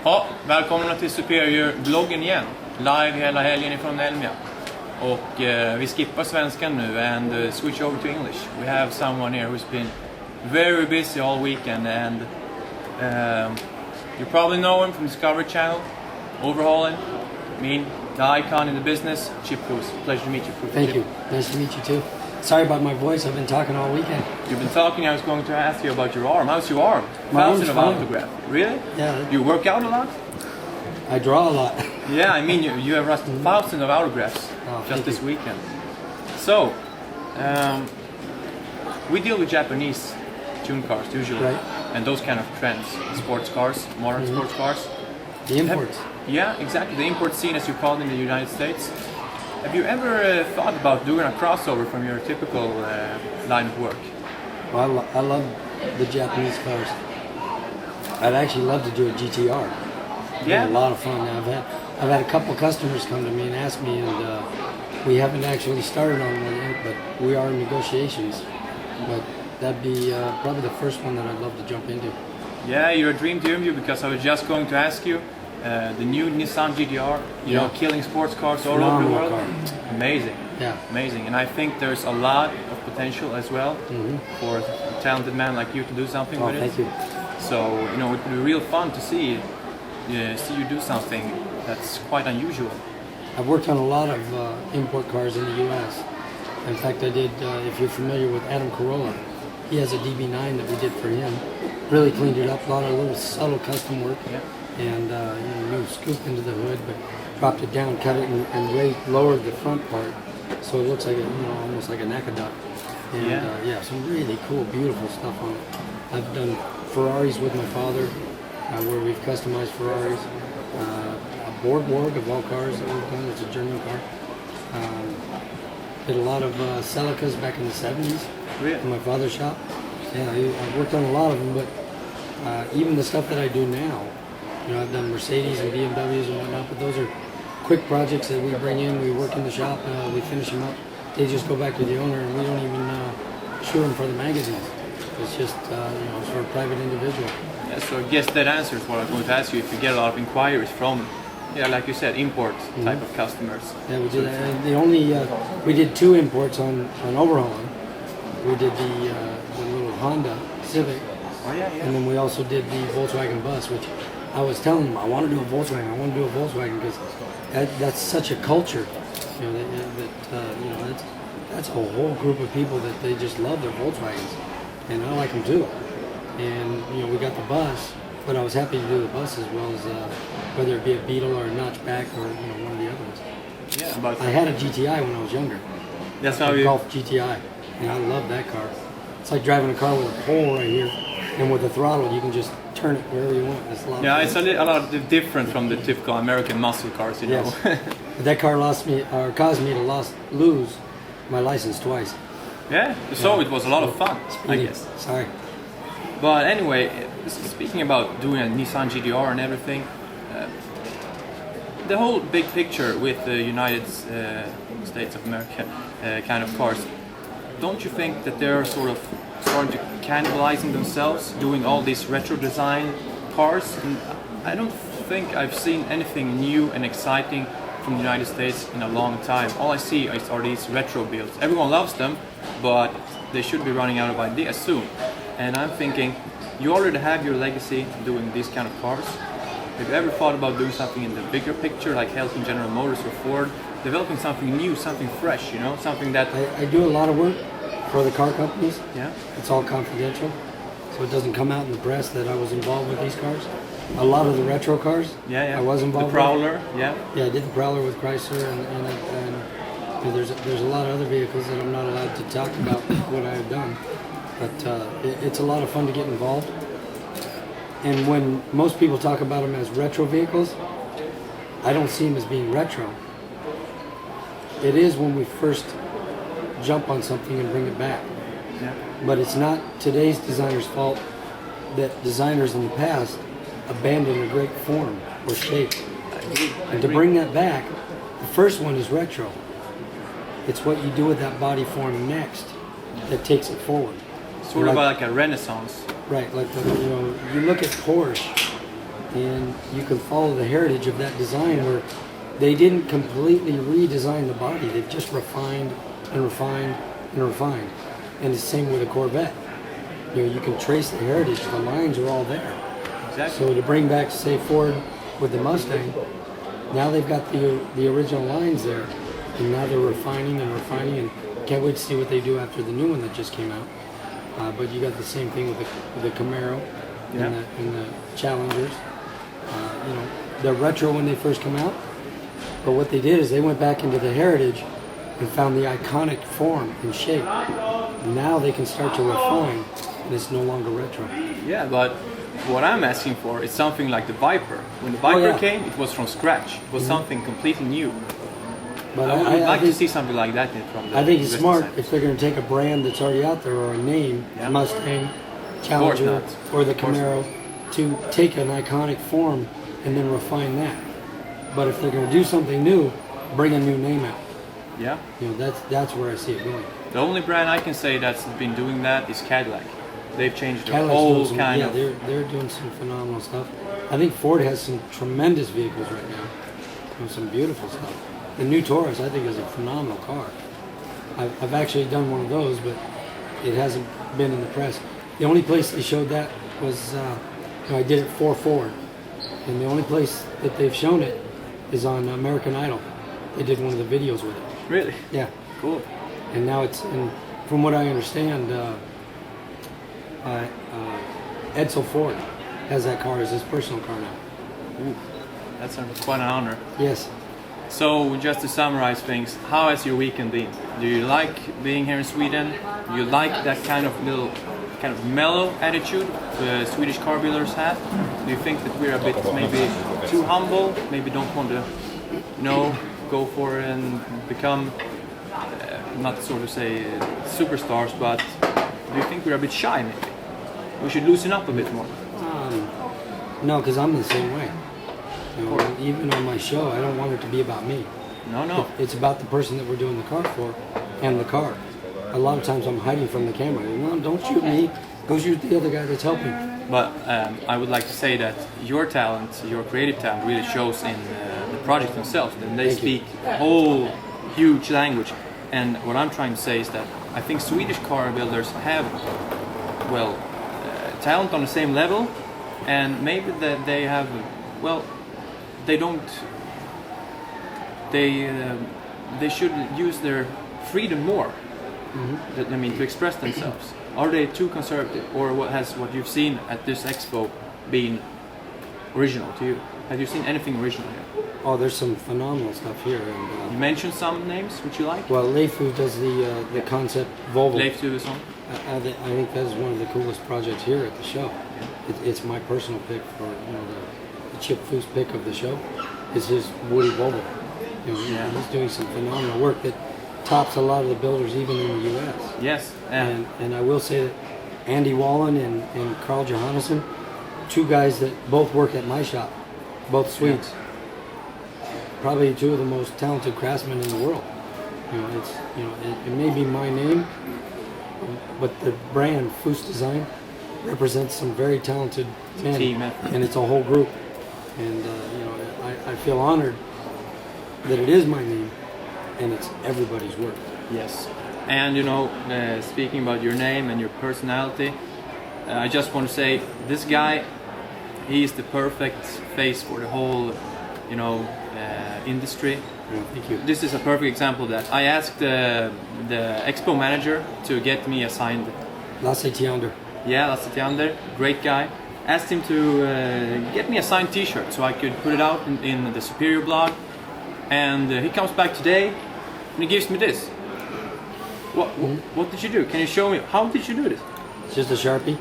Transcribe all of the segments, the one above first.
Ja, välkomna till Superior-bloggen igen. Live hela helgen ifrån Elmia. Och vi skippar svenskan nu and switch over to English. We have someone here who's been very busy all weekend and you probably know him from Discovery Channel, Overhaulins. I mean, the icon in the business, Chip Foose. Pleasure to meet you. Thank you. Nice to meet you too. Sorry about my voice. I've been talking all weekend. You've been talking. I was going to ask you about your arm. How's your arm? My arm's Thousands of fine. autographs. Really? Yeah. You work out a lot? I draw a lot. Yeah, I mean you have lost thousands of autographs just this weekend. So, we deal with Japanese tune cars usually, Right. and those kind of trends, sports cars, modern sports cars. The imports. Yeah, exactly. The import scene, as you call it in the United States. Have you ever thought about doing a crossover from your typical line of work? Well, I love the Japanese cars. I'd actually love to do a GT-R. Yeah. A lot of fun. I've had a couple customers come to me and ask me, and we haven't actually started on one yet, but we are in negotiations. But that'd be probably the first one that I'd love to jump into. Yeah, you're a dream to interview because I was just going to ask you. The new Nissan GT-R, you know, killing sports cars all over the world. Car. Amazing. Yeah. Amazing. And I think there's a lot of potential as well for a talented man like you to do something with Thank it. you. So, you know, it would be real fun to see you do something that's quite unusual. I've worked on a lot of import cars in the U.S. In fact, I did, if you're familiar with Adam Carolla, he has a DB9 that we did for him. Really cleaned it up, a lot of little subtle custom work. Yeah. And you scoop into the hood, but dropped it down, cut it, and lowered the front part, so it looks like almost like a Nakadot. And some really cool, beautiful stuff on it. I've done Ferraris with my father, where we've customized Ferraris. A boardwalk of all cars that we've done. It's a German car. Did a lot of Celicas back in the 70s in my father's shop. Yeah, I've worked on a lot of them, but even the stuff that I do now. You know, I've done Mercedes and BMWs and whatnot, but those are quick projects that we bring in, we work in the shop, we finish them up. They just go back to the owner, and we don't even shoot them for the magazines. It's just, it's for a private individual. Yeah, so I guess that answers what I was going to ask you. If you get a lot of inquiries from, like you said, import type of customers. Yeah, we did that. We did 2 imports on Overhaulins. We did the little Honda Civic, and then we also did the Volkswagen bus, which I was telling them I want to do a Volkswagen. I want to do a Volkswagen because that's such a culture. You know that's a whole group of people that they just love their Volkswagens, and I like them too. And we got the bus, but I was happy to do the bus as well as whether it be a Beetle or a Notchback or one of the other ones. Yeah, but I had a GTI when I was younger. That's how you Golf GTI, and I love that car. It's like driving a car with a pole right here, and with a throttle you can just turn it wherever you want. It's a lot. Yeah, it's a lot different from the typical American muscle cars, you know. But that car caused me to lose my license twice. Yeah, so it was a lot of fun, I guess. Sorry. But anyway, speaking about doing a Nissan GT-R and everything, the whole big picture with the United States of America kind of cars, don't you think that they're sort of starting to cannibalizing themselves, doing all these retro design cars? And I don't think I've seen anything new and exciting from the United States in a long time. All I see are these retro builds. Everyone loves them, but they should be running out of ideas soon. And I'm thinking, you already have your legacy doing these kind of cars. Have you ever thought about doing something in the bigger picture, like helping General Motors or Ford, developing something new, something fresh, something that... I do a lot of work for the car companies. Yeah. It's all confidential, so it doesn't come out in the press that I was involved with these cars. A lot of the retro cars, I was involved with. The Prowler, Yeah, I did the Prowler with Chrysler, and there's a lot of other vehicles that I'm not allowed to talk about what I've done. But it's a lot of fun to get involved. And when most people talk about them as retro vehicles, I don't see them as being retro. It is when we first jump on something and bring it back. Yeah. But it's not today's designer's fault that designers in the past abandoned a great form or shape. And to bring that back, the first one is retro. It's what you do with that body form next that takes it forward. Sort of like a renaissance. Right, like you look at Porsche and you can follow the heritage of that design where they didn't completely redesign the body. They've just refined and refined and refined. And it's the same with a Corvette. You know, you can trace the heritage. The lines are all there. Exactly. So to bring back, say, Ford with the Mustang, now they've got the original lines there, and now they're refining and refining, and can't wait to see what they do after the new one that just came out. But you got the same thing with the Camaro and the Challengers. You know, they're retro when they first come out, but what they did is they went back into the heritage and found the iconic form and shape. Now they can start to refine, and it's no longer retro. Yeah, but what I'm asking for is something like the Viper. When the Viper came, it was from scratch. It was something completely new. But I would like to see something like that from the I think it's smart side. if they're going to take a brand that's already out there or a name, Mustang, Challenger, or the Camaro, to take an iconic form and then refine that. But if they're going to do something new, bring a new name out. Yeah. You know, that's where I see it going. The only brand I can say that's been doing that is Cadillac. They've changed their Cadillac's whole doing some, kind of... they're doing some phenomenal stuff. I think Ford has some tremendous vehicles right now. You know, some beautiful stuff. The new Taurus, I think, is a phenomenal car. I've actually done one of those, but it hasn't been in the press. The only place they showed that was, you know, I did it for Ford. And the only place that they've shown it is on American Idol. They did one of the videos with it. Really? Yeah. Cool. And now it's, and from what I understand, Edsel Ford has that car as his personal car now. Ooh, that's quite an honor. Yes. So, just to summarize things, how has your weekend been? Do you like being here in Sweden? Do you like that kind of mellow attitude the Swedish car builders have? Do you think that we're a bit maybe too humble? Maybe don't want to, you know, go for and become, not sort of say superstars, but do you think we're a bit shy maybe? We should loosen up a bit more. No, because I'm the same way. You know, even on my show, I don't want it to be about me. No. It's about the person that we're doing the car for and the car. A lot of times I'm hiding from the camera. No, don't shoot me. Go shoot the other guy that's helping. But I would like to say that your talent, your creative talent, really shows in the projects themselves. And they speak a whole huge language. And what I'm trying to say is that I think Swedish car builders have, well, talent on the same level, and maybe that they have, well, they don't. They should use their freedom more. I mean, to express themselves. Are they too conservative, or what you've seen at this expo been original to you? Have you seen anything original here? Oh, there's some phenomenal stuff here. And, You mentioned some names which you like. well, Leif Tufvessons does the concept Volvo. Leif Tufvessons. I think that's one of the coolest projects here at the show. It's my personal pick for, you know, the Chip Foose pick of the show is his Woody Volvo. You know, he's doing some phenomenal work that tops a lot of the builders even in the U.S. Yes. And I will say that Andy Wallen and Carl Johannesson, two guys that both work at my shop, both Swedes. Probably two of the most talented craftsmen in the world. You know, it may be my name, but the brand Foose Design represents some very talented men, team, and it's a whole group. And you know, I feel honored that it is my name, and it's everybody's work. Yes. And you know, speaking about your name and your personality, I just want to say this guy, he is the perfect face for the whole, you know, industry. Yeah, thank you. This is a perfect example of that. I asked the Expo manager to get me a signed. Lasse Tiander. Yeah, Lasse Tiander, great guy. Asked him to get me a signed T-shirt so I could put it out in the Superior blog. And he comes back today and he gives me this. What did you do? Can you show me? How did you do this? It's just a Sharpie.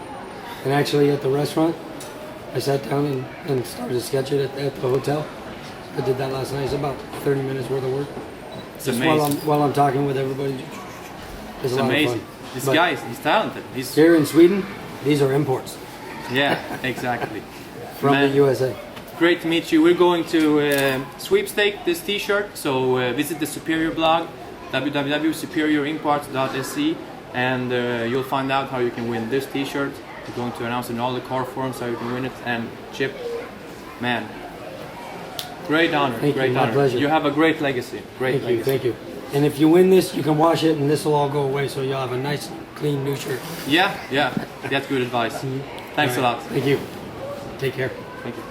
And actually at the restaurant, I sat down and started to sketch it at the hotel. I did that last night. It's about 30 minutes worth of work. It's just amazing. while I'm talking with everybody. It's a amazing. lot of fun. This But guy, he's talented. He's here in Sweden, these are imports yeah, exactly. from the USA. Great to meet you. We're going to sweepstake this T-shirt. So visit the Superior blog, www.superiorimports.se, and you'll find out how you can win this T-shirt. We're going to announce in all the car forums how you can win it. And Chip, Man, great honor. Thank you, Great my honor. pleasure. You have a great legacy. Great Thank you, legacy. thank you. And if you win this, you can wash it, and this will all go away, so you'll have a nice, clean new shirt. Yeah, yeah. That's good advice. Thanks a All right. lot. Thank you. Take care. Thank you.